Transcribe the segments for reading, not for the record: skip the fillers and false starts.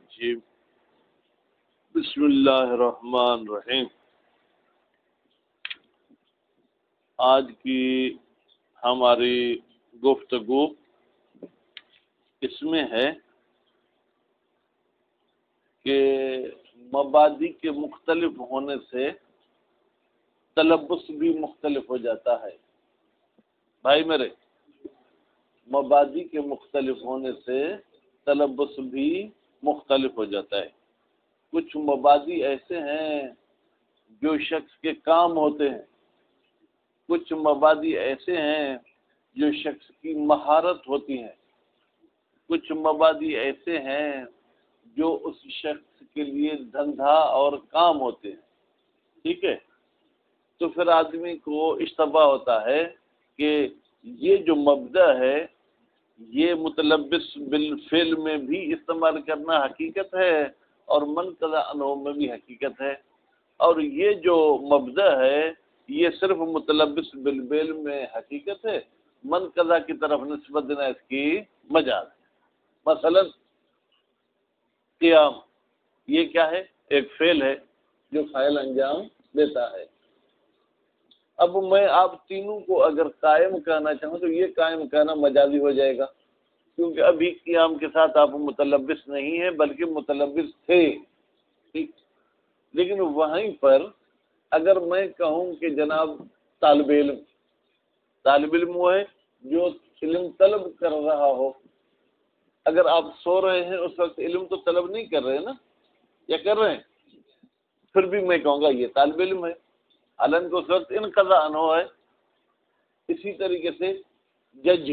الرجیم بسم اللہ الرحمن الرحیم۔ آج کی ہماری گفتگو اس میں ہے کہ مبادی کے مختلف ہونے سے تلبس بھی مختلف ہو جاتا ہے۔ بھائی میرے، مبادی کے مختلف ہونے سے تلبس بھی مختلف ہو جاتا ہے۔ کچھ مبادی ایسے ہیں جو شخص کے کام ہوتے ہیں، کچھ مبادی ایسے ہیں جو شخص کی مہارت ہوتی ہیں، کچھ مبادی ایسے ہیں جو اس شخص کے لیے دھندا اور کام ہوتے ہیں۔ ٹھیک ہے، تو پھر آدمی کو اشتباہ ہوتا ہے کہ یہ جو مبدأ ہے یہ متلبس بالفعل میں بھی استعمال کرنا حقیقت ہے اور منقضی عنہ میں بھی حقیقت ہے، اور یہ جو مبدأ ہے یہ صرف متلبس بالفعل میں حقیقت ہے، منقضی کی طرف نسبت دینا اس کی مجاز ہے۔ مثلا قیام، یہ کیا ہے؟ ایک فعل ہے جو فاعل انجام دیتا ہے۔ اب میں آپ تینوں کو اگر قائم کہنا چاہوں تو یہ قائم کہنا مجازی ہو جائے گا، کیونکہ ابھی قیام کے ساتھ آپ متلبس نہیں ہیں بلکہ متلبس تھے۔ ٹھیک، لیکن وہیں پر اگر میں کہوں کہ جناب طالب علم وہ ہے جو علم طلب کر رہا ہو، اگر آپ سو رہے ہیں اس وقت علم تو طلب نہیں کر رہے نا، یا کر رہے ہیں؟ پھر بھی میں کہوں گا یہ طالب علم ہے، حالانکہ اس وقت انقضاء عنہ ہے۔ اسی طریقے سے جج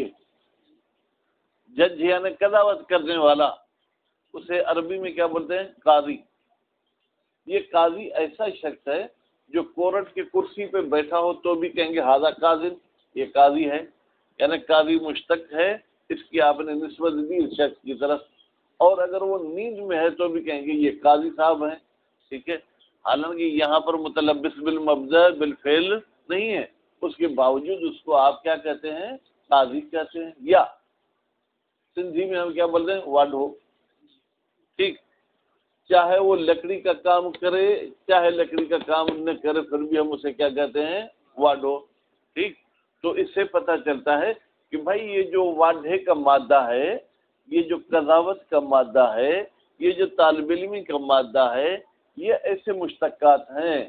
یعنی قضاوت کرنے والا، اسے عربی میں کیا بولتے ہیں؟ قاضی۔ یہ قاضی ایسا شخص ہے جو کورٹ کی کرسی پہ بیٹھا ہو تو بھی کہیں گے ھذا قاضی، یہ قاضی ہے، یعنی قاضی مشتق ہے، اس کی آپ نے نسبت دی اس شخص کی طرف، اور اگر وہ نیند میں ہے تو بھی کہیں گے یہ قاضی صاحب ہیں۔ ٹھیک ہے، حالانکہ یہاں پر متلبس بالمبدأ بالفعل نہیں ہے، اس کے باوجود اس کو آپ کیا کہتے ہیں؟ قاضی کہتے ہیں، یا سندھی میں ہم کیا بولتے ہیں؟ واڈھو۔ ٹھیک، چاہے وہ لکڑی کا کام کرے چاہے لکڑی کا کام نہ کرے، پھر بھی ہم اسے کیا کہتے ہیں؟ واڈھو۔ ٹھیک، تو اس سے پتہ چلتا ہے کہ بھائی یہ جو واڈھے کا مادہ ہے، یہ جو قضاوت کا مادہ ہے، یہ جو طالب علمی کا مادہ ہے، یہ ایسے مشتقات ہیں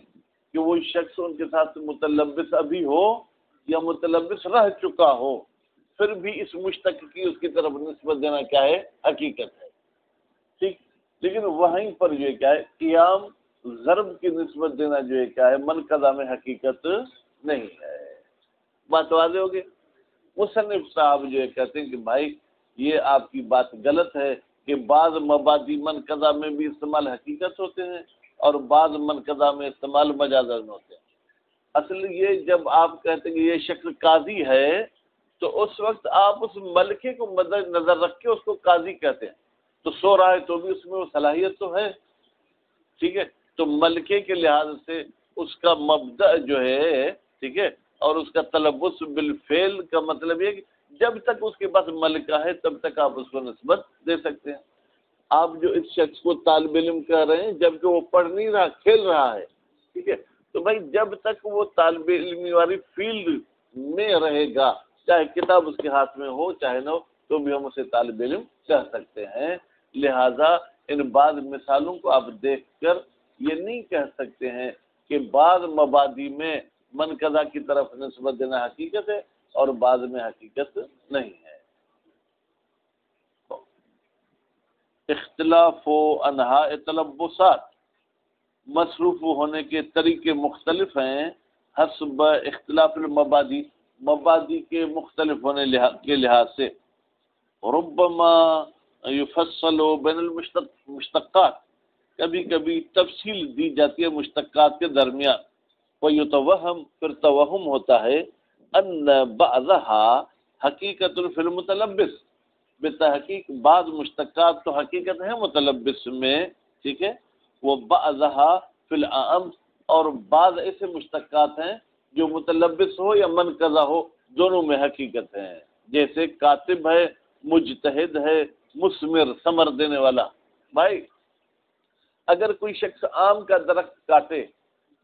کہ وہ شخص ان کے ساتھ متلبس ابھی ہو یا متلبس رہ چکا ہو، پھر بھی اس مشتق کی اس کی طرف نسبت دینا کیا ہے؟ حقیقت ہے۔ ٹھیک، لیکن وہیں پر جو ہے کیا ہے؟ قیام ضرب کی نسبت دینا جو ہے کیا ہے؟ منقضی میں حقیقت نہیں ہے۔ بات واضح ہوگی؟ مصنف صاحب جو ہے کہتے ہیں کہ بھائی یہ آپ کی بات غلط ہے کہ بعض مبادی منقضی میں بھی استعمال حقیقت ہوتے ہیں اور بعض منقضی میں استعمال مجازن ہوتے ہیں۔ اصل یہ جب آپ کہتے ہیں کہ یہ شخص قاضی ہے تو اس وقت آپ اس ملکے کو مد نظر رکھ کے اس کو قاضی کہتے ہیں، تو سو رہا ہے تو بھی اس میں وہ صلاحیت تو ہے۔ ٹھیک ہے، تو ملکے کے لحاظ سے اس کا مبدأ جو ہے، ٹھیک ہے، اور اس کا تلبس بالفعل کا مطلب یہ کہ جب تک اس کے پاس ملکہ ہے تب تک آپ اس کو نسبت دے سکتے ہیں۔ آپ جو اس شخص کو طالب علم کہہ رہے ہیں جبکہ وہ پڑھ نہیں رہا، کھیل رہا ہے، ٹھیک ہے، تو بھائی جب تک وہ طالب علمی والی فیلڈ میں رہے گا، چاہے کتاب اس کے ہاتھ میں ہو چاہے نہ ہو، تو بھی ہم اسے طالب علم کہہ سکتے ہیں۔ لہذا ان بعض مثالوں کو آپ دیکھ کر یہ نہیں کہہ سکتے ہیں کہ بعض مبادی میں منقضی کی طرف نسبت دینا حقیقت ہے اور بعض میں حقیقت نہیں ہے۔ اختلاف و انواع تلبسات، مصروف ہونے کے طریقے مختلف ہیں حسب اختلاف المبادی، مبادی کے مختلف ہونے کے لحاظ سے۔ ربما یفصل بین المشتقات، کبھی کبھی تفصیل دی جاتی ہے مشتقات کے درمیان، ویتوہم، پھر توہم ہوتا ہے، ان بعضها حقیقت فی المتلبس، بتحقیق بعض مشتقات تو حقیقت ہیں متلبس میں، ٹھیک ہے، وہ بعضها فی العام، اور بعض ایسے مشتقات ہیں جو متلبس ہو یا منقضی ہو دونوں میں حقیقت ہیں، جیسے کاتب ہے، مجتہد ہے، مثمر ثمر دینے والا، بھائی اگر کوئی شخص آم کا درخت کاٹے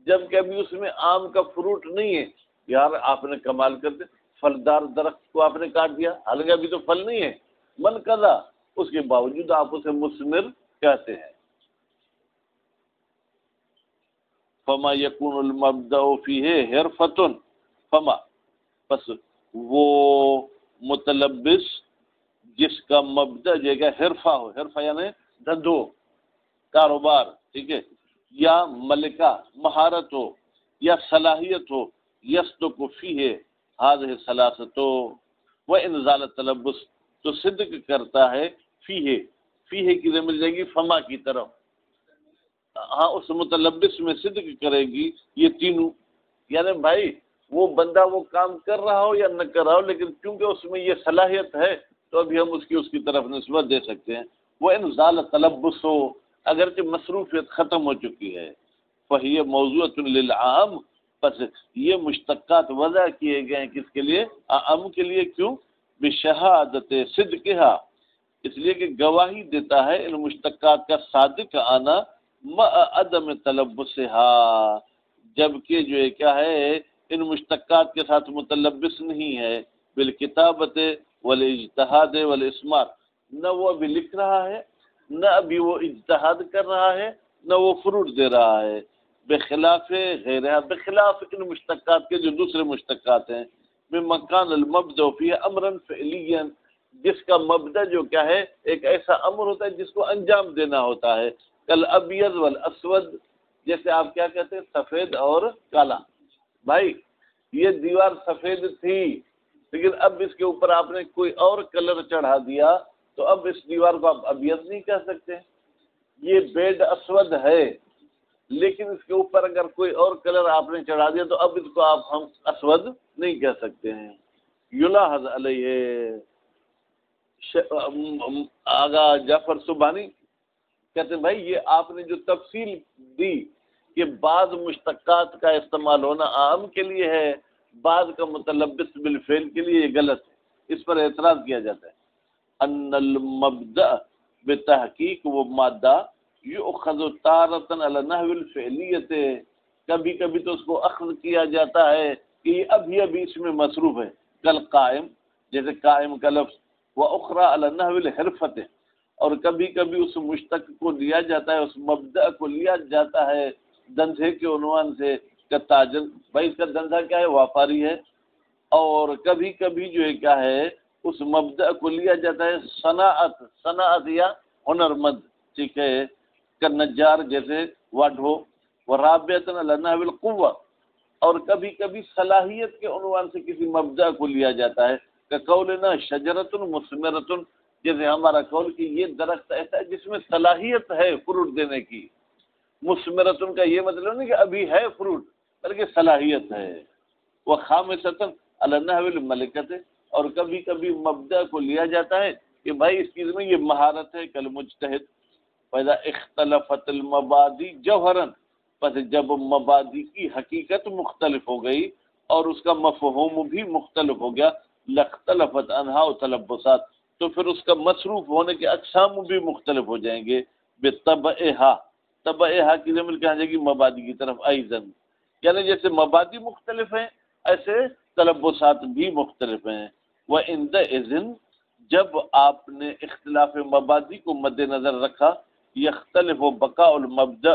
جب کہ ابھی اس میں آم کا فروٹ نہیں ہے، یار آپ نے کمال کر دیا، پھلدار درخت کو آپ نے کاٹ دیا، حالانکہ ابھی تو پھل نہیں ہے، من قضا، اس کے باوجود آپ اسے مثمر کہتے ہیں۔ فما یکون المبدأ فیہ حرفۃ، فما پس وہ متلبس جس کا مبدأ جگہ حرفہ ہو، حرفہ یعنی دھندو، کاروبار، ٹھیک ہے، یا ملکہ مہارت ہو یا صلاحیت ہو، یصدق فیہ ہذہ الثلاثۃ وان تلبس، تو صدق کرتا ہے فیہ، فیہ کی ضمیر مل جائے گی فما کی طرف، ہاں اس متلبس میں صدق کرے گی یہ تینوں، یعنی بھائی وہ بندہ وہ کام کر رہا ہو یا نہ کر رہا ہو، لیکن کیونکہ اس میں یہ صلاحیت ہے تو ابھی ہم اس کی طرف نسبت دے سکتے ہیں۔ وہ انزال تلبس ہو، اگرچہ مصروفیت ختم ہو چکی ہے، فہی موضوعۃ للعام، پس یہ مشتقات وضع کیے گئے ہیں کس کے لیے؟ عام کے لیے، کیوں؟ بشہادت صدقہا، اس لیے کہ گواہی دیتا ہے ان مشتقات کا صادق آنا، مع عدم تلبسہا، جبکہ جو ہے کیا ہے ان مشتقات کے ساتھ متلبس نہیں ہے، بالکتابت والاجتہاد والاسمار، نہ وہ ابھی لکھ رہا ہے، نہ ابھی وہ اجتہاد کر رہا ہے، نہ وہ فروٹ دے رہا ہے، بخلاف غیرہ، بخلاف ان مشتقات کے جو دوسرے مشتقات ہیں، میں مکان المبدأ فیہ امرا فعلیا، جس کا مبدأ جو کیا ہے ایک ایسا امر ہوتا ہے جس کو انجام دینا ہوتا ہے، کل ابیض والاسود، جیسے آپ کیا کہتے ہیں سفید اور کالا، بھائی یہ دیوار سفید تھی لیکن اب اس کے اوپر آپ نے کوئی اور کلر چڑھا دیا تو اب اس دیوار کو آپ ابیض نہیں کہہ سکتے، یہ بیڈ اسود ہے لیکن اس کے اوپر اگر کوئی اور کلر آپ نے چڑھا دیا تو اب اس کو آپ ہم اسود نہیں کہہ سکتے ہیں۔ یلاحظ علیہ، آغا جعفر سبحانی کہتے ہیں بھائی یہ آپ نے جو تفصیل دی کہ بعض مشتقات کا استعمال ہونا عام کے لیے ہے، بعض کا متلبس بالفعل کے لیے، یہ غلط ہے، اس پر اعتراض کیا جاتا ہے۔ ان المبدأ بتحقیق وہ مادہ یؤخذ تارۃ علی نحو الفعلیت، کبھی کبھی تو اس کو اخذ کیا جاتا ہے کہ یہ ابھی اس میں مصروف ہے، کل قائم، جیسے قائم کا لفظ، واخری علی نحو الحرفۃ، اور کبھی کبھی اس مشتق کو لیا جاتا ہے، اس مبدأ کو لیا جاتا ہے دندھے کے عنوان سے، کہ تاجر، بھائی اس کا دندھا کیا ہے؟ واپاری ہے، اور کبھی کبھی جو ہے کیا ہے اس مبدأ کو لیا جاتا ہے صناعت، صناعت یا ہنرمند، ٹھیک ہے، کہ نجار جیسے واڈھو، ورابعۃ علی نحو القوہ، اور کبھی کبھی صلاحیت کے عنوان سے کسی مبدأ کو لیا جاتا ہے، کہ قولنا شجرۃ مثمرۃ، جیسے ہمارا قول کہ یہ درخت ایسا ہے جس میں صلاحیت ہے فروٹ دینے کی، مثمرۃ کا یہ مطلب نہیں کہ ابھی ہے فروٹ بلکہ صلاحیت ہے، وہ خامسۃ علی نحو الملکۃ، اور کبھی کبھی مبدأ کو لیا جاتا ہے کہ بھائی اس چیز میں یہ مہارت ہے، کل مجتہد، فإذا اختلفت المبادی جوہرا، پس جب مبادی کی حقیقت مختلف ہو گئی اور اس کا مفہوم بھی مختلف ہو گیا، لاختلفت انہا و تلبسات، تو پھر اس کا مصروف ہونے کے اقسام بھی مختلف ہو جائیں گے، بطبعہا، طبعہا کی ضمیر کہاں جائے گی؟ مبادی کی طرف، ایضاً، یعنی جیسے مبادی مختلف ہیں ایسے تلبسات بھی مختلف ہیں۔ وَعِندَئِذٍ، جب آپ نے اختلاف مبادی کو مد نظر رکھا، یختلف بقاء المبدأ،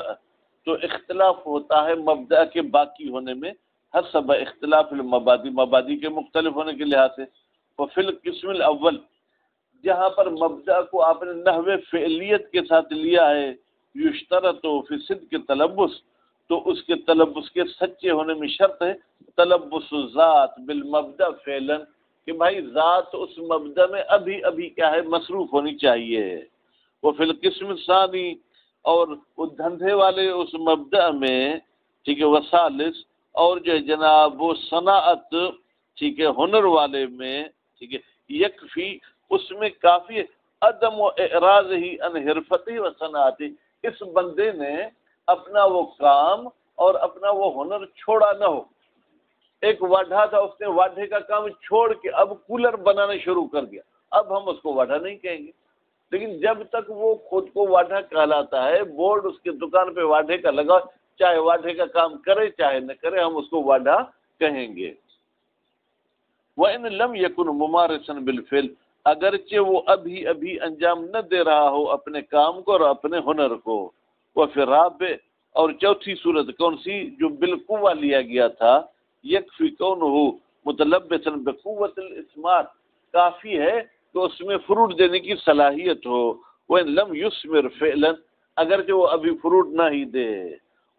تو اختلاف ہوتا ہے مبدأ کے باقی ہونے میں، حسب اختلاف المبادی، مبادی کے مختلف ہونے کے لحاظ سے، وفی القسم الاول، جہاں پر مبدأ کو آپ نے نحو فعلیت کے ساتھ لیا ہے، یشترط فی صدق تلبس، تو اس کے تلبس کے سچے ہونے میں شرط ہے تلبس ذات بالمبدأ فعلا، کہ بھائی ذات اس مبدأ میں ابھی کیا ہے؟ مصروف ہونی چاہیے۔ وہ فی القسم ثانی، اور وہ دھندے والے اس مبدأ میں، ٹھیک ہے، وثالث، اور جو ہے جناب وہ صناعت، ٹھیک ہے، ہنر والے میں، ٹھیک ہے، یکفی، اس میں کافی ہے، عدم و اعراض ہی ان حرفتی و صنعتی، اس بندے نے اپنا وہ کام اور اپنا وہ ہنر چھوڑا نہ ہو، ایک واڈھا تھا، اس نے واڈھے کا کام چھوڑ کے اب کولر بنانا شروع کر دیا، اب ہم اس کو واڈھا نہیں کہیں گے، لیکن جب تک وہ خود کو واڈھا کہلاتا ہے، بورڈ اس کے دکان پہ واڈھے کا لگا، چاہے واڈھے کا کام کرے چاہے نہ کرے، ہم اس کو واڈھا کہیں گے۔ وَإِن لَمْ يَكُنْ مُمَارِسًا بِالْفِعْلِ، اگرچہ وہ ابھی انجام نہ دے رہا ہو اپنے کام کو اور اپنے ہنر کو۔ وَفِي الرَّابِعِ، اور چوتھی صورت کون سی جو بالقوہ لیا گیا تھا، یکفی کونہ متلبسا بقوت الاسمار، کافی ہے کہ اس میں فروٹ دینے کی صلاحیت ہو۔ وَإِن لَمْ يُثْمِرْ فِعْلًا، اگرچہ وہ ابھی فروٹ نہ ہی دے۔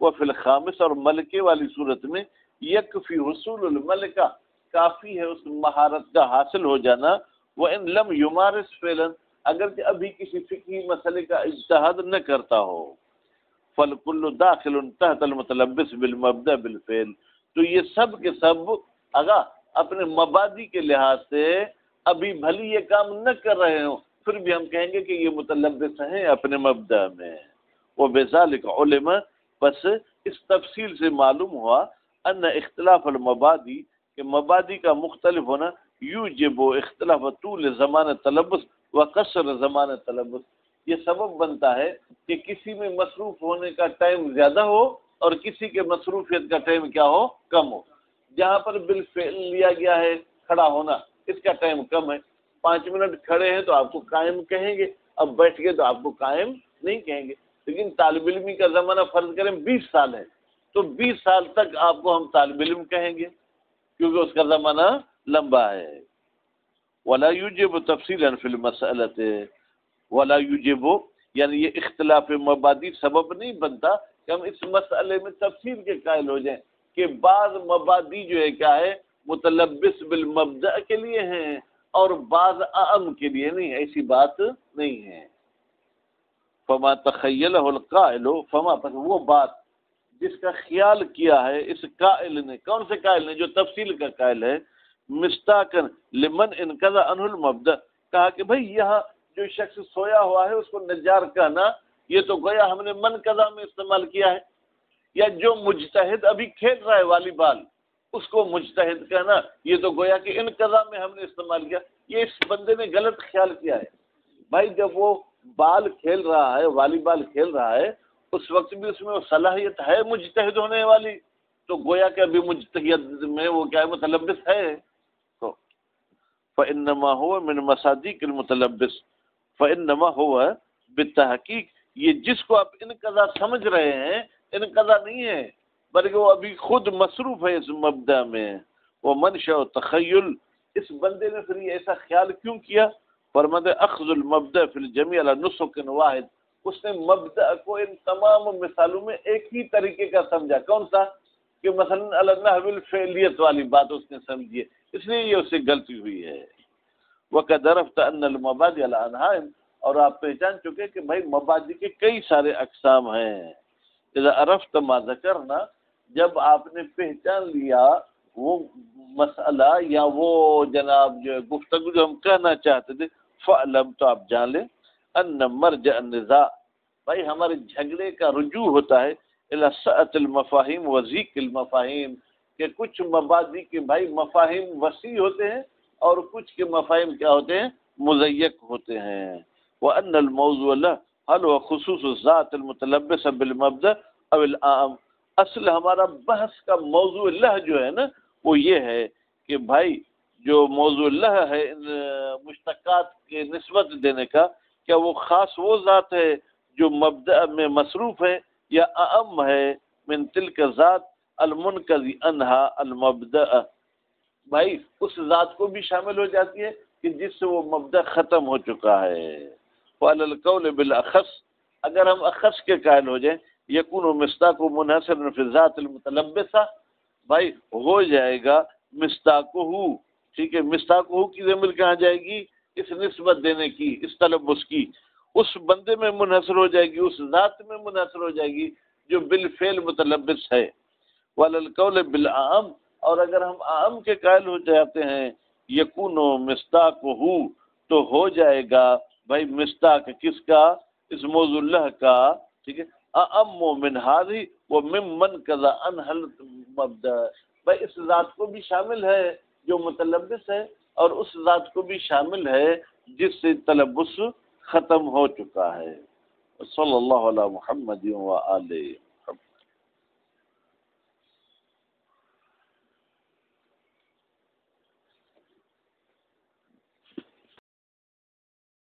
وَفِي الْخَامِسِ، اور ملکے والی صورت میں یکفی حصول الملکہ، کافی ہے اس مہارت کا حاصل ہو جانا۔ وَإِن لَمْ يُمَارِسْ فِعْلًا، اگرچہ ابھی کسی فقہی مسئلے کا اجتہاد نہ کرتا ہو۔ فَالْكُلُّ دَاخِلٌ تَحْتَ الْمُتَلَبِّسِ بِالْمَبْدَأِ بِالْفِعْلِ، تو یہ سب کے سب اپنے مبادی کے لحاظ سے ابھی بھلی یہ کام نہ کر رہے ہوں، پھر بھی ہم کہیں گے کہ یہ متلبس ہیں اپنے مبدأ میں۔ وَبِذَلِكَ عُلِمَ، بس اس تفصیل سے معلوم ہوا ان اختلاف المبادی، کہ مبادی کا مختلف ہونا، یوجب اختلاف طول زمان تلبس و قصر زمان تلبس، یہ سبب بنتا ہے کہ کسی میں مصروف ہونے کا ٹائم زیادہ ہو اور کسی کے مصروفیت کا ٹائم کیا ہو، کم ہو۔ جہاں پر بالفعل لیا گیا ہے کھڑا ہونا، اس کا ٹائم کم ہے، 5 منٹ کھڑے ہیں تو آپ کو قائم کہیں گے، اب بیٹھ گئے تو آپ کو قائم نہیں کہیں گے۔ لیکن طالب علمی کا زمانہ فرض کریں 20 سال ہے، تو 20 سال تک آپ کو ہم طالب علم کہیں گے کیونکہ اس کا زمانہ لمبا ہے۔ ولا یوجب تفصیلا فی المسألة، ولا یوجب، یعنی یہ اختلاف مبادی سبب نہیں بنتا کہ ہم اس مسئلے میں تفصیل کے قائل ہو جائیں کہ بعض مبادی جو ہے کیا ہے، متلبس بالمبدأ کے لیے ہیں اور بعض اعم کے لیے نہیں، ایسی بات نہیں ہے۔ فما تخیلہ القائل، فما، پس وہ بات جس کا خیال کیا ہے اس قائل نے، کون سے قائل نے، جو تفصیل کا قائل ہے، مستاقن لمن انقضى عنہ المبدأ، کہا کہ بھئی یہاں جو شخص سویا ہوا ہے اس کو نجار کہنا، یہ تو گویا ہم نے من قضا میں استعمال کیا ہے، یا جو مجتہد ابھی کھیل رہا ہے والی بال، اس کو مجتہد کہنا، یہ تو گویا کہ ان قضا میں ہم نے استعمال کیا۔ یہ اس بندے نے غلط خیال کیا ہے۔ بھائی جب وہ بال کھیل رہا ہے، والی بال کھیل رہا ہے، اس وقت بھی اس میں وہ صلاحیت ہے مجتہد ہونے والی، تو گویا کہ ابھی مجتہد میں وہ کیا ہے، متلبس ہے۔ تو فإنما هو من مصادیق المتلبس، فإنما هو بالتحقیق، یہ جس کو آپ انقضا سمجھ رہے ہیں انقضا نہیں ہے، بلکہ وہ ابھی خود مصروف ہے اس مبدأ میں۔ وہ منشأ و تخیل، اس بندے نے پھر یہ ایسا خیال کیوں کیا؟ فرماتے اخذ المبدأ فی الجمیع علی نسق واحد، اس نے مبدأ کو ان تمام مثالوں میں ایک ہی طریقے کا سمجھا۔ کون سا؟ کہ مثلا علی النحو الفعلیت والی بات اس نے سمجھی ہے، اس لیے یہ اس سے غلطی ہوئی ہے۔ وقد عرفت ان المبادی علی انواع، اور آپ پہچان چکے کہ بھائی مبادی کے کئی سارے اقسام ہیں۔ اذا عرفت ما ذکرنا، جب آپ نے پہچان لیا وہ مسئلہ یا وہ جناب جو گفتگو جو ہم کہنا چاہتے تھے، فعلم، تو آپ جان لیں، ان مرجع النزاع، بھائی ہمارے جھگڑے کا رجوع ہوتا ہے الی سعۃ المفاہیم و ضیق المفاہیم، کہ کچھ مبادی کے بھائی مفاہیم وسیع ہوتے ہیں اور کچھ کے مفاہیم کیا ہوتے ہیں، مضیق ہوتے ہیں۔ وان الموضوع له هل هو خصوص الذات المتلبس بالمبدا او العام، اصل ہمارا بحث کا موضوع لہ جو ہے نا وہ یہ ہے کہ بھائی جو موضوع لہ ہے ان مشتقات کے نسبت دینے کا، کیا وہ خاص وہ ذات ہے جو مبدأ میں مصروف ہے، یا اعم ہے من تلک ذات المنقضی عنہا المبدأ، بھائی اس ذات کو بھی شامل ہو جاتی ہے کہ جس سے وہ مبدأ ختم ہو چکا ہے۔ وعلی القول بالاخص، اگر ہم اخص کے قائل ہو جائیں، یکون مصداق منحصر فی الذات المتلبسہ، بھائی ہو جائے گا مصداقہ، ٹھیک ہے، مصداقہ کی ضمیر کہاں جائے گی، اس نسبت دینے کی، اس تلبس کی، اس بندے میں منحصر ہو جائے گی، اس ذات میں منحصر ہو جائے گی جو بالفعل متلبس ہے۔ وعلی القول بالعام، اور اگر ہم عام کے قائل ہو جاتے ہیں، یکون مصداقہ، تو ہو جائے گا بھائی مصداق کس کا، اس موضوع لہ کا، ٹھیک ہے، اعم من ہذہ و ممن قضى عنہ المبدأ، بھائی اس ذات کو بھی شامل ہے جو متلبس ہے اور اس ذات کو بھی شامل ہے جس سے تلبس ختم ہو چکا ہے۔ صلی اللہ علی محمد و آلہ۔